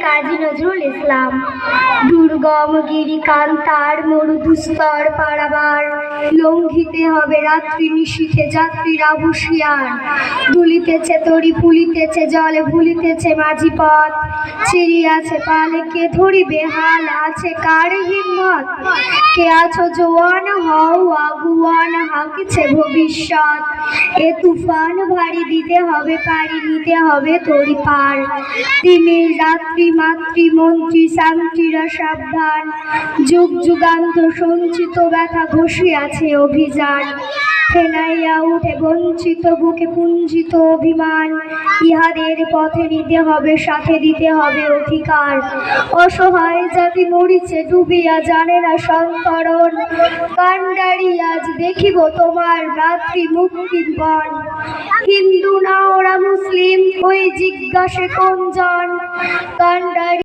কাজী নজরুল ইসলাম। দুর্গম গিরিকান্তার মরুদুস্তর পারাবার, লঙ্ঘিতে হবে রাত্রি নিশীথে যাত্রীরা হুঁশিয়ার। দুলিতেছে তরি ফুলিতেছে জলে ভুলিতেছে মাঝি পথ, চিড়িয়াছে পালে কে ধরিবে হাল আছে কার হিম্মত। কে আছো জোয়ান হও আগুয়ান হাঁকিছে ভবিষ্যৎ, এ তুফান ভারী দিতে হবে পারি নিতে হবে তরি পার। তিমির রাত্রি মাতৃমন্ত্রী শান্তিরা সাবধান, যুগ যুগান্ত সঞ্চিত ব্যথা ঘষিয়াছে অভিযান। ফেনাইয়া উঠে বঞ্চিত বুকে পুঞ্জিত অভিমান, ইহাদের পথে নিতে হবে সাথে দিতে হবে অধিকার। অসহায় জাতি মরিছে ডুবিয়া জানে না সন্তরণ, কান্ডারি আজ দেখিব তোমার রাত্রি মুক্তির বন। হিন্দু না ওরা মুসলিম ওই জিজ্ঞাসে কোনজন,